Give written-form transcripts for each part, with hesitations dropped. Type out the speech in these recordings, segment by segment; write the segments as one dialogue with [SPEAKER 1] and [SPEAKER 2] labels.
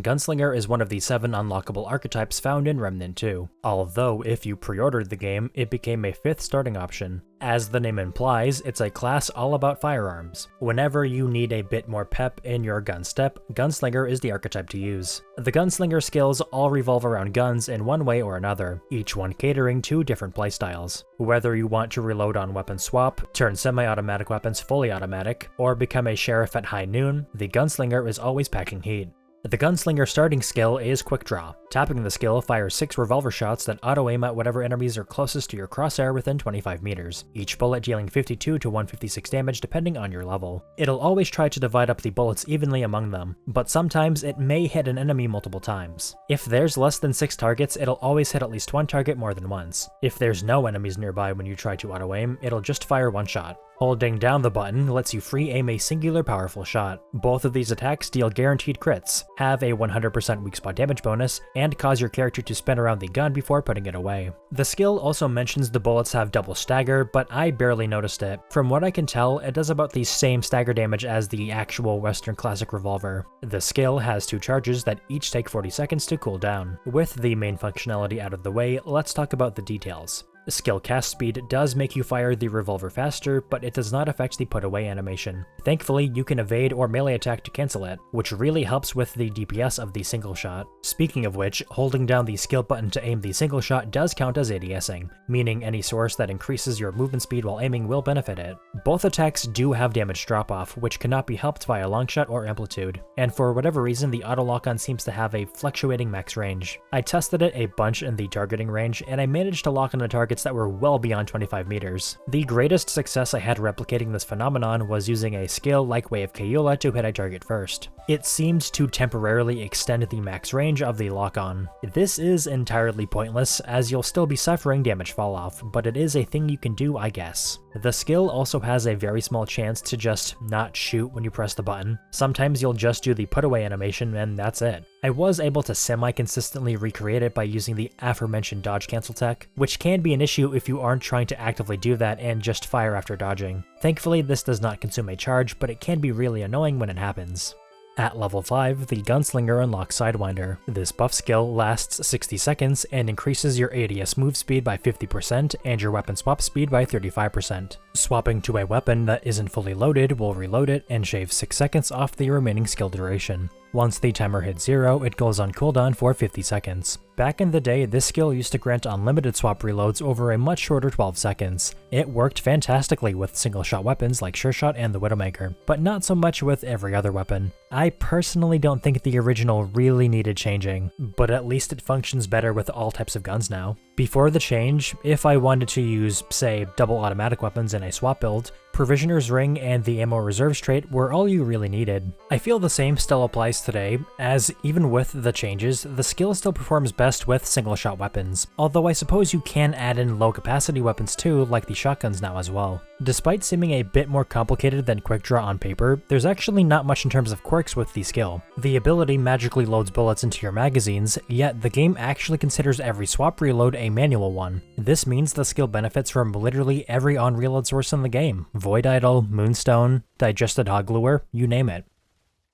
[SPEAKER 1] Gunslinger is one of the 7 unlockable archetypes found in Remnant 2, although if you pre-ordered the game, it became a 5th starting option. As the name implies, it's a class all about firearms. Whenever you need a bit more pep in your gun step, Gunslinger is the archetype to use. The Gunslinger skills all revolve around guns in one way or another, each one catering to different playstyles. Whether you want to reload on weapon swap, turn semi-automatic weapons fully automatic, or become a sheriff at high noon, the Gunslinger is always packing heat. The Gunslinger starting skill is Quick Draw. Tapping the skill fires 6 revolver shots that auto-aim at whatever enemies are closest to your crosshair within 25 meters, each bullet dealing 52 to 156 damage depending on your level. It'll always try to divide up the bullets evenly among them, but sometimes it may hit an enemy multiple times. If there's less than 6 targets, it'll always hit at least one target more than once. If there's no enemies nearby when you try to auto-aim, it'll just fire one shot. Holding down the button lets you free aim a singular powerful shot. Both of these attacks deal guaranteed crits, have a 100% weak spot damage bonus, and cause your character to spin around the gun before putting it away. The skill also mentions the bullets have double stagger, but I barely noticed it. From what I can tell, it does about the same stagger damage as the actual Western Classic revolver. The skill has 2 charges that each take 40 seconds to cool down. With the main functionality out of the way, let's talk about the details. Skill cast speed does make you fire the revolver faster, but it does not affect the put away animation. Thankfully, you can evade or melee attack to cancel it, which really helps with the DPS of the single shot. Speaking of which, holding down the skill button to aim the single shot does count as ADSing, meaning any source that increases your movement speed while aiming will benefit it. Both attacks do have damage drop off, which cannot be helped by a long shot or amplitude, and for whatever reason the auto lock-on seems to have a fluctuating max range. I tested it a bunch in the targeting range, and I managed to lock on a target that were well beyond 25 meters. The greatest success I had replicating this phenomenon was using a skill like Way of Kayula to hit a target first. It seemed to temporarily extend the max range of the lock-on. This is entirely pointless, as you'll still be suffering damage falloff, but it is a thing you can do, I guess. The skill also has a very small chance to just not shoot when you press the button. Sometimes you'll just do the put away animation and that's it. I was able to semi-consistently recreate it by using the aforementioned dodge cancel tech, which can be an issue if you aren't trying to actively do that and just fire after dodging. Thankfully, this does not consume a charge, but it can be really annoying when it happens. At level 5, the Gunslinger unlocks Sidewinder. This buff skill lasts 60 seconds and increases your ADS move speed by 50% and your weapon swap speed by 35%. Swapping to a weapon that isn't fully loaded will reload it and shave 6 seconds off the remaining skill duration. Once the timer hits 0, it goes on cooldown for 50 seconds. Back in the day, this skill used to grant unlimited swap reloads over a much shorter 12 seconds. It worked fantastically with single-shot weapons like Sureshot and the Widowmaker, but not so much with every other weapon. I personally don't think the original really needed changing, but at least it functions better with all types of guns now. Before the change, if I wanted to use, say, double automatic weapons in a swap build, Provisioner's Ring and the Ammo Reserves trait were all you really needed. I feel the same still applies today, as even with the changes, the skill still performs best with single-shot weapons, although I suppose you can add in low-capacity weapons too, like the shotguns now as well. Despite seeming a bit more complicated than Quick Draw on paper, there's actually not much in terms of quirks with the skill. The ability magically loads bullets into your magazines, yet the game actually considers every swap reload a manual one. This means the skill benefits from literally every on-reload source in the game. Void Idol, Moonstone, Digested Hog Lure, you name it.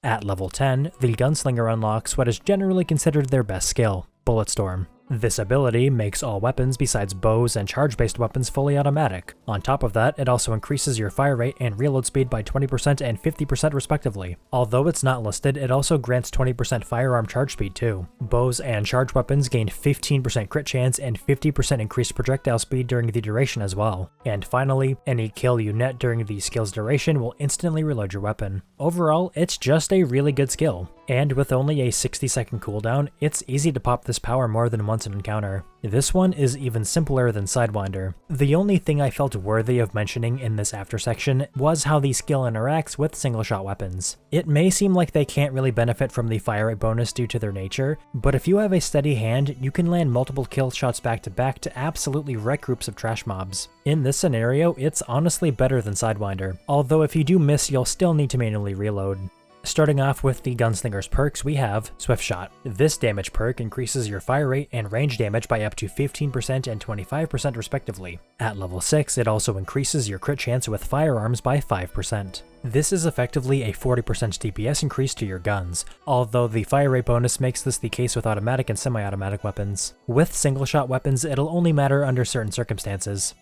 [SPEAKER 1] At level 10, the Gunslinger unlocks what is generally considered their best skill, Bulletstorm. This ability makes all weapons besides bows and charge-based weapons fully automatic. On top of that, it also increases your fire rate and reload speed by 20% and 50% respectively. Although it's not listed, it also grants 20% firearm charge speed too. Bows and charge weapons gain 15% crit chance and 50% increased projectile speed during the duration as well. And finally, any kill you net during the skill's duration will instantly reload your weapon. Overall, it's just a really good skill. And with only a 60-second cooldown, it's easy to pop this power more than once an encounter. This one is even simpler than Sidewinder. The only thing I felt worthy of mentioning in this after section was how the skill interacts with single-shot weapons. It may seem like they can't really benefit from the fire rate bonus due to their nature, but if you have a steady hand, you can land multiple kill shots back to back to absolutely wreck groups of trash mobs. In this scenario, it's honestly better than Sidewinder, although if you do miss, you'll still need to manually reload. Starting off with the Gunslinger's perks, we have Swift Shot. This damage perk increases your fire rate and range damage by up to 15% and 25% respectively. At level 6, it also increases your crit chance with firearms by 5%. This is effectively a 40% DPS increase to your guns, although the fire rate bonus makes this the case with automatic and semi-automatic weapons. With single-shot weapons, it'll only matter under certain circumstances.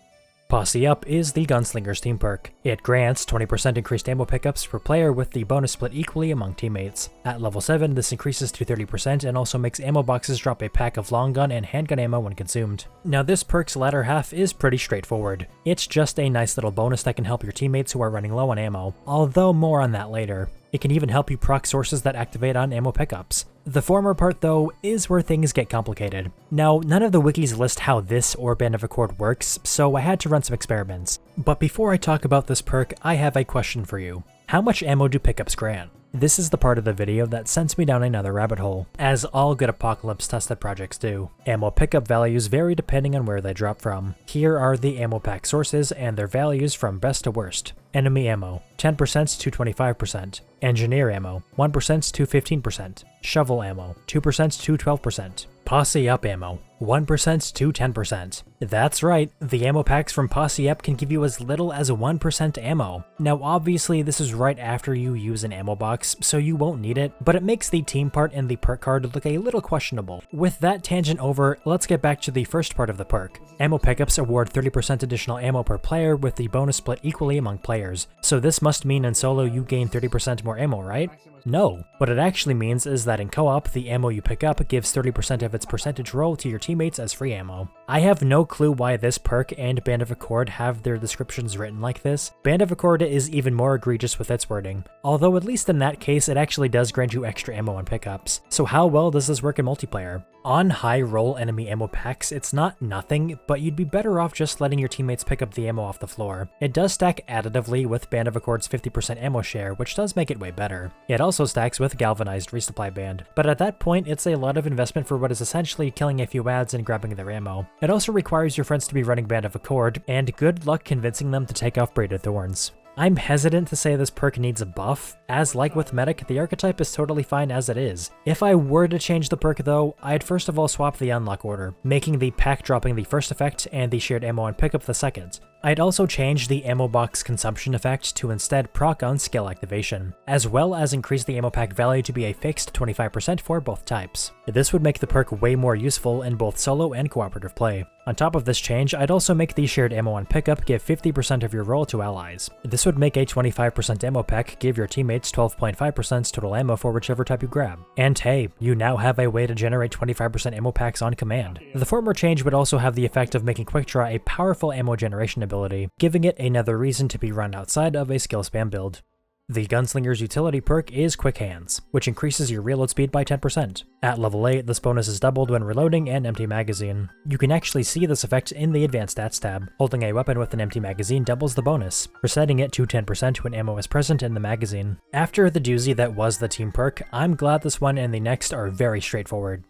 [SPEAKER 1] Posse Up is the Gunslinger's team perk. It grants 20% increased ammo pickups per player with the bonus split equally among teammates. At level 7, this increases to 30% and also makes ammo boxes drop a pack of long gun and handgun ammo when consumed. Now this perk's latter half is pretty straightforward. It's just a nice little bonus that can help your teammates who are running low on ammo, although more on that later. It can even help you proc sources that activate on ammo pickups. The former part, though, is where things get complicated. Now, none of the wikis list how this or Band of Accord works, so I had to run some experiments. But before I talk about this perk, I have a question for you. How much ammo do pickups grant? This is the part of the video that sends me down another rabbit hole, as all good apocalypse-tested projects do. Ammo pickup values vary depending on where they drop from. Here are the ammo pack sources and their values from best to worst. Enemy ammo, 10% to 25%. Engineer ammo, 1% to 15%. Shovel ammo, 2% to 12%. Posse Up ammo, 1% to 10%. That's right, the ammo packs from Posse Up can give you as little as 1% ammo. Now obviously this is right after you use an ammo box, so you won't need it, but it makes the team part in the perk card look a little questionable. With that tangent over, let's get back to the first part of the perk. Ammo pickups award 30% additional ammo per player with the bonus split equally among players, so this must mean in solo you gain 30% more ammo, right? No. What it actually means is that in co-op, the ammo you pick up gives 30% of its percentage roll to your teammates as free ammo. I have no clue why this perk and Band of Accord have their descriptions written like this. Band of Accord is even more egregious with its wording, although at least in that case it actually does grant you extra ammo on pickups. So how well does this work in multiplayer? On high roll enemy ammo packs, it's not nothing, but you'd be better off just letting your teammates pick up the ammo off the floor. It does stack additively with Band of Accord's 50% ammo share, which does make it way better. It also stacks with Galvanized Resupply Band, but at that point it's a lot of investment for what is essentially killing a few ads and grabbing their ammo. It also requires your friends to be running Band of Accord, and good luck convincing them to take off Braided Thorns. I'm hesitant to say this perk needs a buff, as like with Medic, the archetype is totally fine as it is. If I were to change the perk though, I'd first of all swap the unlock order, making the pack dropping the first effect and the shared ammo and pickup the second. I'd also change the ammo box consumption effect to instead proc on skill activation, as well as increase the ammo pack value to be a fixed 25% for both types. This would make the perk way more useful in both solo and cooperative play. On top of this change, I'd also make the shared ammo on pickup give 50% of your roll to allies. This would make a 25% ammo pack give your teammates 12.5% total ammo for whichever type you grab. And hey, you now have a way to generate 25% ammo packs on command. The former change would also have the effect of making Quick Draw a powerful ammo generation ability, giving it another reason to be run outside of a skill spam build. The Gunslinger's utility perk is Quick Hands, which increases your reload speed by 10%. At level 8, this bonus is doubled when reloading an empty magazine. You can actually see this effect in the Advanced Stats tab. Holding a weapon with an empty magazine doubles the bonus, resetting it to 10% when ammo is present in the magazine. After the doozy that was the team perk, I'm glad this one and the next are very straightforward.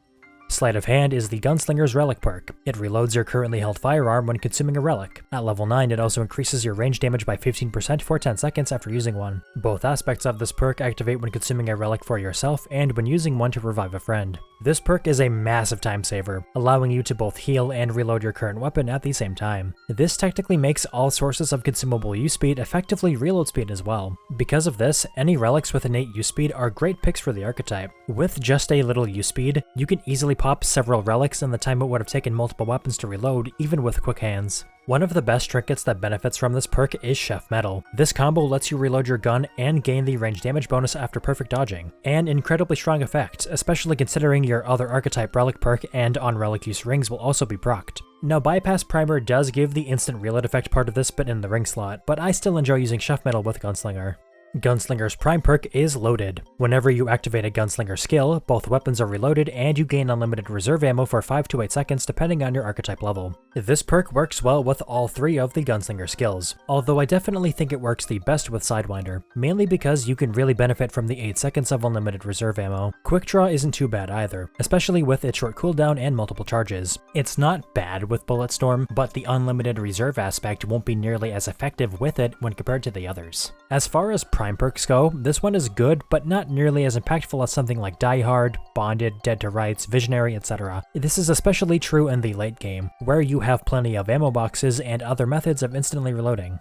[SPEAKER 1] Sleight of Hand is the Gunslinger's Relic perk. It reloads your currently held firearm when consuming a relic. At level 9, it also increases your range damage by 15% for 10 seconds after using one. Both aspects of this perk activate when consuming a relic for yourself and when using one to revive a friend. This perk is a massive time saver, allowing you to both heal and reload your current weapon at the same time. This technically makes all sources of consumable use speed effectively reload speed as well. Because of this, any relics with innate use speed are great picks for the archetype. With just a little use speed, you can easily pop several relics in the time it would have taken multiple weapons to reload, even with Quick Hands. One of the best trinkets that benefits from this perk is Chef Metal. This combo lets you reload your gun and gain the range damage bonus after perfect dodging. An incredibly strong effect, especially considering your other archetype relic perk and on relic use rings will also be procced. Now Bypass Primer does give the instant reload effect part of this bit in the ring slot, but I still enjoy using Chef Metal with Gunslinger. Gunslinger's Prime perk is Loaded. Whenever you activate a Gunslinger skill, both weapons are reloaded and you gain unlimited reserve ammo for 5 to 8 seconds depending on your archetype level. This perk works well with all 3 of the Gunslinger skills, although I definitely think it works the best with Sidewinder, mainly because you can really benefit from the 8 seconds of unlimited reserve ammo. Quick Draw isn't too bad either, especially with its short cooldown and multiple charges. It's not bad with Bulletstorm, but the unlimited reserve aspect won't be nearly as effective with it when compared to the others. As far as prime perks go, this one is good, but not nearly as impactful as something like Die Hard, Bonded, Dead to Rights, Visionary, etc. This is especially true in the late game, where you have plenty of ammo boxes and other methods of instantly reloading.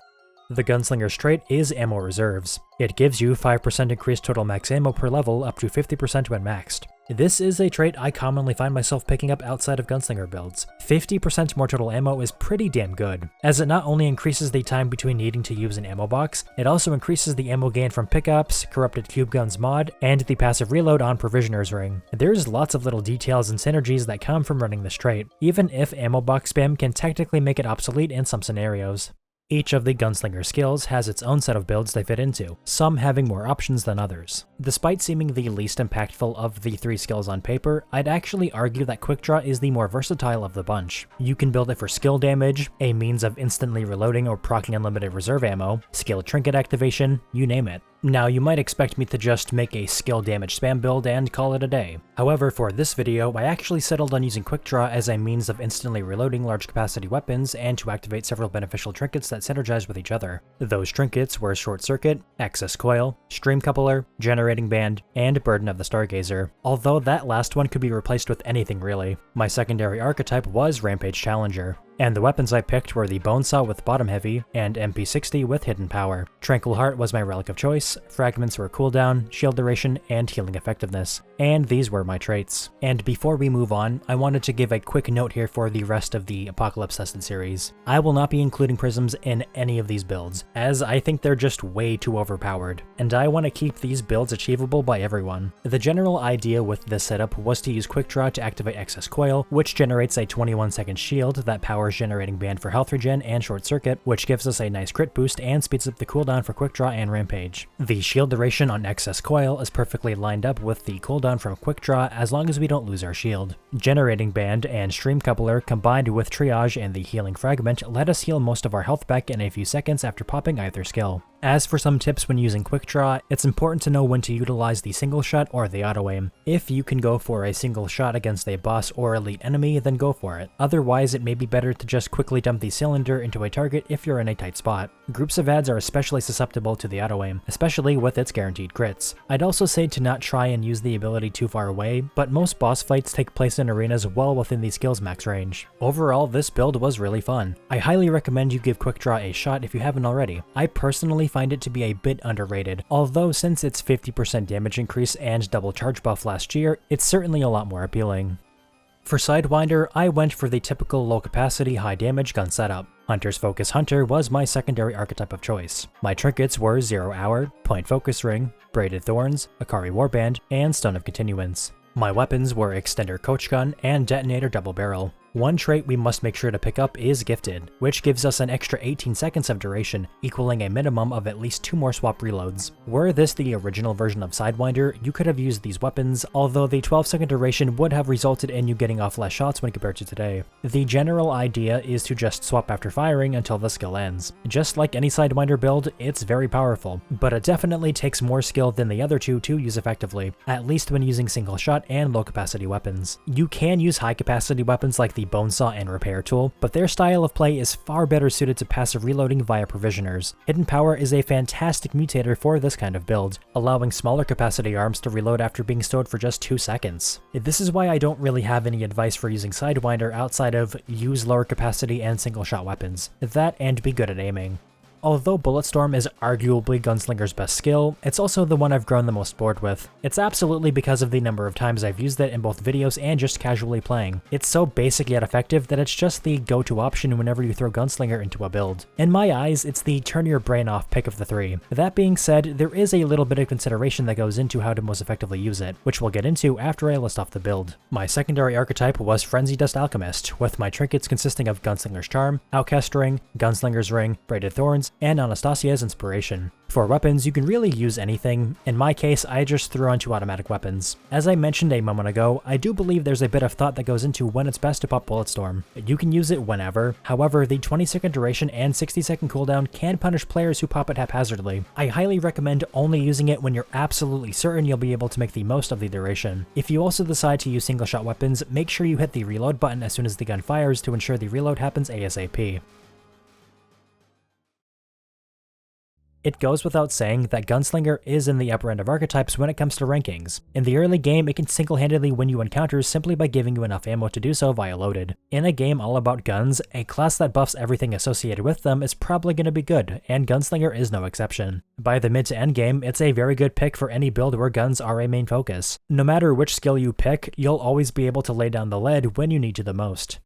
[SPEAKER 1] The Gunslinger's trait is Ammo Reserves. It gives you 5% increased total max ammo per level up to 50% when maxed. This is a trait I commonly find myself picking up outside of Gunslinger builds. 50% more total ammo is pretty damn good, as it not only increases the time between needing to use an ammo box, it also increases the ammo gain from pickups, Corrupted Cube Guns mod, and the passive reload on Provisioner's Ring. There's lots of little details and synergies that come from running this trait, even if ammo box spam can technically make it obsolete in some scenarios. Each of the Gunslinger skills has its own set of builds they fit into, some having more options than others. Despite seeming the least impactful of the 3 skills on paper, I'd actually argue that Quick Draw is the more versatile of the bunch. You can build it for skill damage, a means of instantly reloading or proccing unlimited reserve ammo, skill trinket activation, you name it. Now, you might expect me to just make a skill damage spam build and call it a day. However, for this video, I actually settled on using Quick Draw as a means of instantly reloading large capacity weapons and to activate several beneficial trinkets that synergize with each other. Those trinkets were Short Circuit, Access Coil, Stream Coupler, Generating Band, and Burden of the Stargazer, although that last one could be replaced with anything really. My secondary archetype was Rampage Challenger, and the weapons I picked were the Bonesaw with Bottom Heavy, and MP60 with Hidden Power. Tranquil Heart was my relic of choice, Fragments were cooldown, shield duration, and healing effectiveness. And these were my traits. And before we move on, I wanted to give a quick note here for the rest of the Apocalypse Tested series. I will not be including prisms in any of these builds, as I think they're just way too overpowered, and I want to keep these builds achievable by everyone. The general idea with this setup was to use Quick Draw to activate Excess Coil, which generates a 21-second shield that powers Generating Band for health regen, and Short Circuit, which gives us a nice crit boost and speeds up the cooldown for Quick Draw and Rampage. The shield duration on Excess Coil is perfectly lined up with the cooldown from Quick Draw as long as we don't lose our shield. Generating Band and Stream Coupler combined with Triage and the Healing Fragment let us heal most of our health back in a few seconds after popping either skill. As for some tips when using Quick Draw, it's important to know when to utilize the single shot or the auto aim. If you can go for a single shot against a boss or elite enemy, then go for it. Otherwise, it may be better to just quickly dump the cylinder into a target if you're in a tight spot. Groups of ads are especially susceptible to the auto aim, especially with its guaranteed crits. I'd also say to not try and use the ability too far away, but most boss fights take place in arenas well within the skill's max range. Overall, this build was really fun. I highly recommend you give Quick Draw a shot if you haven't already. I personally find it to be a bit underrated, although since its 50% damage increase and double charge buff last year, it's certainly a lot more appealing. For Sidewinder, I went for the typical low capacity, high damage gun setup. Hunter's Focus Hunter was my secondary archetype of choice. My trinkets were 0 Hour, Point Focus Ring, Braided Thorns, Akari Warband, and Stone of Continuance. My weapons were Extender Coach Gun and Detonator Double Barrel. One trait we must make sure to pick up is Gifted, which gives us an extra 18 seconds of duration, equaling a minimum of at least 2 more swap reloads. Were this the original version of Sidewinder, you could have used these weapons, although the 12-second duration would have resulted in you getting off less shots when compared to today. The general idea is to just swap after firing until the skill ends. Just like any Sidewinder build, it's very powerful, but it definitely takes more skill than the other two to use effectively, at least when using single shot and low capacity weapons. You can use high capacity weapons like the Bonesaw and Repair Tool, but their style of play is far better suited to passive reloading via Provisioners. Hidden Power is a fantastic mutator for this kind of build, allowing smaller capacity arms to reload after being stowed for just 2 seconds. This is why I don't really have any advice for using Sidewinder outside of use lower capacity and single shot weapons. That and be good at aiming. Although Bulletstorm is arguably Gunslinger's best skill, it's also the one I've grown the most bored with. It's absolutely because of the number of times I've used it in both videos and just casually playing. It's so basic yet effective that it's just the go-to option whenever you throw Gunslinger into a build. In my eyes, it's the turn your brain off pick of the 3. That being said, there is a little bit of consideration that goes into how to most effectively use it, which we'll get into after I list off the build. My secondary archetype was Frenzy Dust Alchemist, with my trinkets consisting of Gunslinger's Charm, Outcast Ring, Gunslinger's Ring, Braided Thorns, and Anastasia's Inspiration. For weapons, you can really use anything. In my case, I just threw on 2 automatic weapons. As I mentioned a moment ago, I do believe there's a bit of thought that goes into when it's best to pop Bulletstorm. You can use it whenever, however, the 20-second duration and 60-second cooldown can punish players who pop it haphazardly. I highly recommend only using it when you're absolutely certain you'll be able to make the most of the duration. If you also decide to use single shot weapons, make sure you hit the reload button as soon as the gun fires to ensure the reload happens ASAP. It goes without saying that Gunslinger is in the upper end of archetypes when it comes to rankings. In the early game, it can single-handedly win you encounters simply by giving you enough ammo to do so via loaded. In a game all about guns, a class that buffs everything associated with them is probably going to be good, and Gunslinger is no exception. By the mid to end game, it's a very good pick for any build where guns are a main focus. No matter which skill you pick, you'll always be able to lay down the lead when you need to the most.